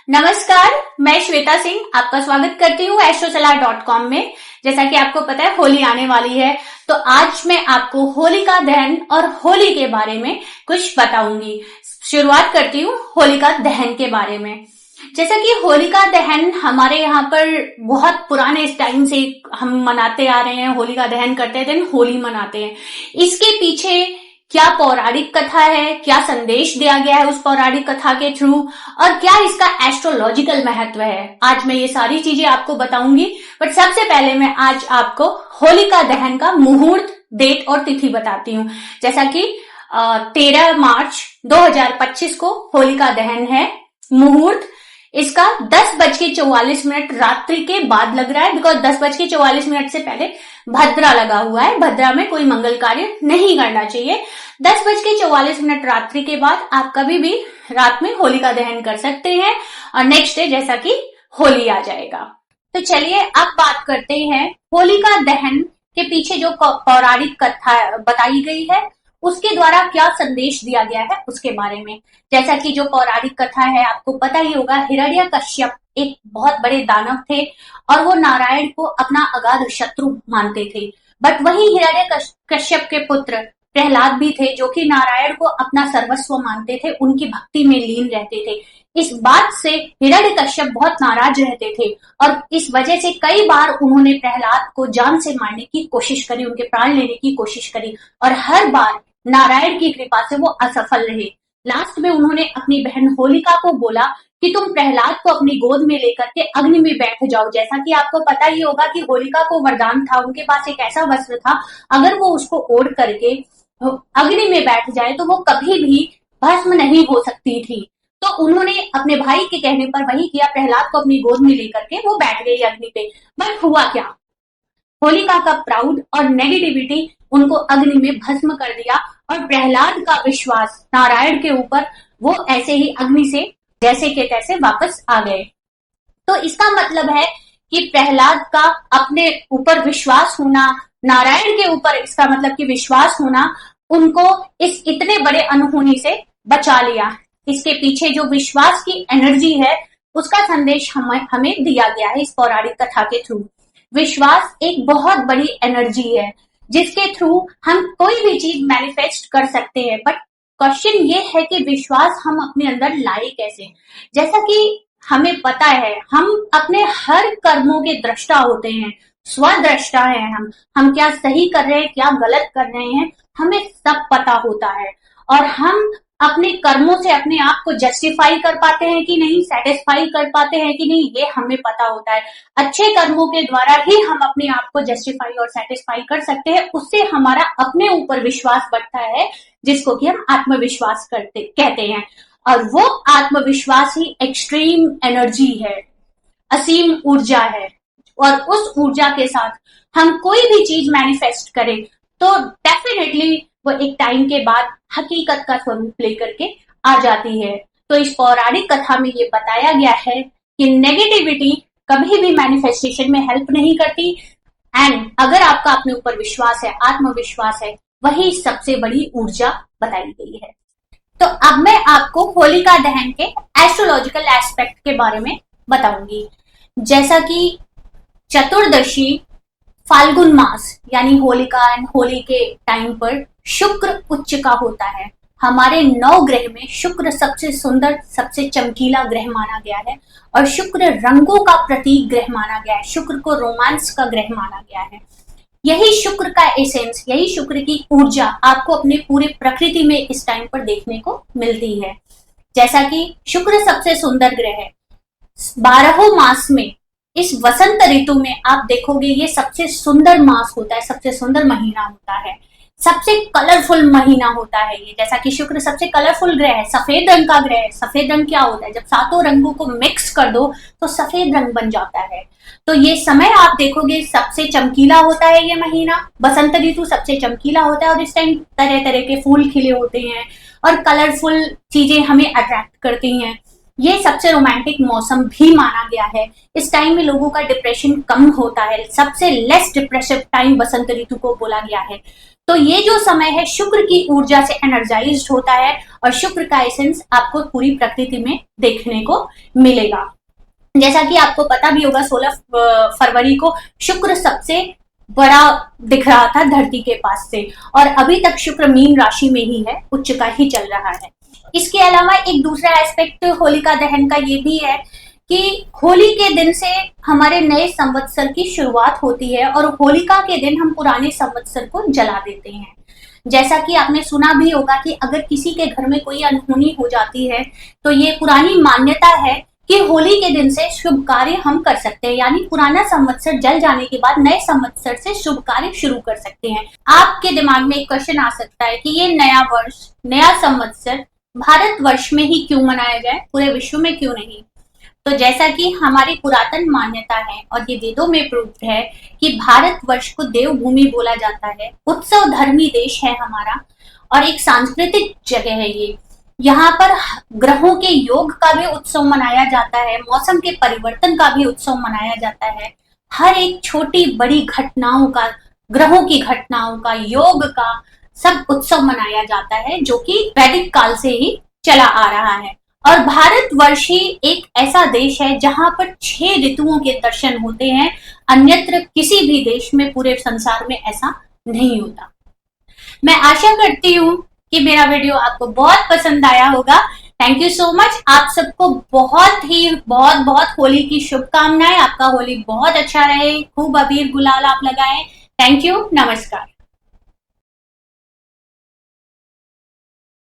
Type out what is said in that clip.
नमस्कार, मैं श्वेता सिंह आपका स्वागत करती हूँ astrosalar.com में। जैसा कि आपको पता है होली आने वाली है, तो आज मैं आपको होलिका दहन और होली के बारे में कुछ बताऊंगी। शुरुआत करती हूँ होलिका दहन के बारे में। जैसा कि होलिका दहन हमारे यहाँ पर बहुत पुराने टाइम से हम मनाते आ रहे हैं। होलिका दहन करते दिन होली मनाते हैं। इसके पीछे क्या पौराणिक कथा है, क्या संदेश दिया गया है उस पौराणिक कथा के थ्रू, और क्या इसका एस्ट्रोलॉजिकल महत्व है, आज मैं ये सारी चीजें आपको बताऊंगी। बट सबसे पहले मैं आज आपको होलिका दहन का मुहूर्त, डेट और तिथि बताती हूँ। जैसा कि 13 मार्च 2025 को होलिका दहन है। मुहूर्त इसका 10:44 रात्रि के बाद लग रहा है, बिकॉज 10:44 से पहले भद्रा लगा हुआ है। भद्रा में कोई मंगल कार्य नहीं करना चाहिए। 10:44 रात्रि के बाद आप कभी भी रात में होलिका दहन कर सकते हैं और नेक्स्ट डे जैसा कि होली आ जाएगा। तो चलिए अब बात करते हैं होलिका दहन के पीछे जो पौराणिक कथा बताई गई है उसके द्वारा क्या संदेश दिया गया है उसके बारे में। जैसा कि जो पौराणिक कथा है आपको पता ही होगा, हिरण्यकश्यप एक बहुत बड़े दानव थे और वो नारायण को अपना अगाध शत्रु मानते थे। बट वही हिरण्यकश्यप के पुत्र प्रहलाद भी थे जो कि नारायण को अपना सर्वस्व मानते थे, उनकी भक्ति में लीन रहते थे। इस बात से हिरण्यकश्यप बहुत नाराज रहते थे और इस वजह से कई बार उन्होंने प्रहलाद को जान से मारने की कोशिश करी, उनके प्राण लेने की कोशिश करी और हर बार नारायण की कृपा से वो असफल रहे। लास्ट में उन्होंने अपनी बहन होलिका को बोला कि तुम प्रहलाद को अपनी गोद में लेकर के अग्नि में बैठ जाओ। जैसा कि आपको पता ही होगा कि होलिका को वरदान था, उनके पास एक ऐसा वस्त्र था, अगर वो उसको ओढ़ करके अग्नि में बैठ जाए तो वो कभी भी भस्म नहीं हो सकती थी। तो उन्होंने अपने भाई के कहने पर वही किया, प्रहलाद को अपनी गोद में लेकर के वो बैठ गई अग्नि पे। बट हुआ क्या, होलिका का प्राउड और नेगेटिविटी उनको अग्नि में भस्म कर दिया और प्रहलाद का विश्वास नारायण के ऊपर, वो ऐसे ही अग्नि से जैसे के तैसे वापस आ गए। तो इसका मतलब है कि प्रहलाद का अपने ऊपर विश्वास होना, नारायण के ऊपर इसका मतलब कि विश्वास होना, उनको इस इतने बड़े अनहोनी से बचा लिया। इसके पीछे जो विश्वास की एनर्जी है उसका संदेश हमें दिया गया है इस पौराणिक कथा के थ्रू। विश्वास एक बहुत बड़ी एनर्जी है जिसके थ्रू हम कोई भी चीज मैनिफेस्ट कर सकते हैं। बट क्वेश्चन ये है कि विश्वास हम अपने अंदर लाए कैसे। जैसा कि हमें पता है हम अपने हर कर्मों के दृष्टा होते हैं, स्वदृष्टा है। हम क्या सही कर रहे हैं, क्या गलत कर रहे हैं, हमें सब पता होता है और हम अपने कर्मों से अपने आप को जस्टिफाई कर पाते हैं कि नहीं, सेटिस्फाई कर पाते हैं कि नहीं, ये हमें पता होता है। अच्छे कर्मों के द्वारा ही हम अपने आप को जस्टिफाई और सेटिस्फाई कर सकते हैं। उससे हमारा अपने ऊपर विश्वास बढ़ता है जिसको कि हम आत्मविश्वास कहते हैं। और वो आत्मविश्वास ही एक्सट्रीम एनर्जी है, असीम ऊर्जा है। और उस ऊर्जा के साथ हम कोई भी चीज मैनिफेस्ट करें तो डेफिनेटली वो एक टाइम के बाद हकीकत का स्वरूप लेकर के आ जाती है। तो इस पौराणिक कथा में ये बताया गया है कि नेगेटिविटी कभी भी मैनिफेस्टेशन में हेल्प नहीं करती एंड अगर आपका अपने ऊपर विश्वास है, आत्मविश्वास है, वही सबसे बड़ी ऊर्जा बताई गई है। तो अब मैं आपको होलिका दहन के एस्ट्रोलॉजिकल एस्पेक्ट के बारे में बताऊंगी। जैसा कि चतुर्दशी फाल्गुन मास यानी होलिका एंड होली के टाइम पर शुक्र उच्च का होता है। हमारे 9 ग्रह में शुक्र सबसे सुंदर, सबसे चमकीला ग्रह माना गया है और शुक्र रंगों का प्रतीक ग्रह माना गया है। शुक्र को रोमांस का ग्रह माना गया है। यही शुक्र का एसेंस, यही शुक्र की ऊर्जा आपको अपने पूरे प्रकृति में इस टाइम पर देखने को मिलती है। जैसा कि शुक्र सबसे सुंदर ग्रह है, 12 मास में इस वसंत ऋतु में आप देखोगे ये सबसे सुंदर मास होता है, सबसे सुंदर महीना होता है, सबसे कलरफुल महीना होता है ये। जैसा कि शुक्र सबसे कलरफुल ग्रह है, सफेद रंग का ग्रह है। सफेद रंग क्या होता है, जब सातों रंगों को मिक्स कर दो तो सफेद रंग बन जाता है। तो ये समय आप देखोगे सबसे चमकीला होता है ये महीना, बसंत ऋतु सबसे चमकीला होता है और इस टाइम तरह तरह के फूल खिले होते हैं और कलरफुल चीजें हमें अट्रैक्ट करती हैं। ये सबसे रोमांटिक मौसम भी माना गया है। इस टाइम में लोगों का डिप्रेशन कम होता है, सबसे लेस डिप्रेसिव टाइम बसंत ऋतु को बोला गया है। तो ये जो समय है शुक्र की ऊर्जा से एनर्जाइज्ड होता है और शुक्र का एसेंस आपको पूरी प्रकृति में देखने को मिलेगा। जैसा कि आपको पता भी होगा 16 फरवरी को शुक्र सबसे बड़ा दिख रहा था धरती के पास से, और अभी तक शुक्र मीन राशि में ही है, उच्च का ही चल रहा है। इसके अलावा एक दूसरा एस्पेक्ट होलिका दहन का ये भी है कि होली के दिन से हमारे नए संवत्सर की शुरुआत होती है और होलिका के दिन हम पुराने संवत्सर को जला देते हैं। जैसा कि आपने सुना भी होगा कि अगर किसी के घर में कोई अनहोनी हो जाती है तो ये पुरानी मान्यता है कि होली के दिन से शुभ कार्य हम कर सकते हैं, यानी पुराना संवत्सर जल जाने के बाद नए संवत्सर से शुभ कार्य शुरू कर सकते हैं। आपके दिमाग में एक क्वेश्चन आ सकता है कि ये नया वर्ष, नया संवत्सर भारत वर्ष में ही क्यों मनाया जाए, पूरे विश्व में क्यों नहीं? तो जैसा कि हमारी पुरातन मान्यता है और ये वेदों में प्रूव्ड है कि भारत वर्ष को देवभूमि बोला जाता है, उत्सव धर्मी देश है हमारा और एक सांस्कृतिक जगह है ये। यहाँ पर ग्रहों के योग का भी उत्सव मनाया जाता है, मौसम के परिवर्तन का भी उत्सव मनाया जाता है। हर एक छोटी बड़ी घटनाओं का, ग्रहों की घटनाओं का, योग का सब उत्सव मनाया जाता है जो कि वैदिक काल से ही चला आ रहा है। और भारत वर्ष ही एक ऐसा देश है जहां पर 6 ऋतुओं के दर्शन होते हैं, अन्यत्र किसी भी देश में पूरे संसार में ऐसा नहीं होता। मैं आशा करती हूँ कि मेरा वीडियो आपको बहुत पसंद आया होगा। Thank you so much. आप सबको बहुत होली की शुभकामनाएं। आपका होली बहुत अच्छा रहे, खूब अबीर गुलाल आप लगाएं। थैंक यू, नमस्कार।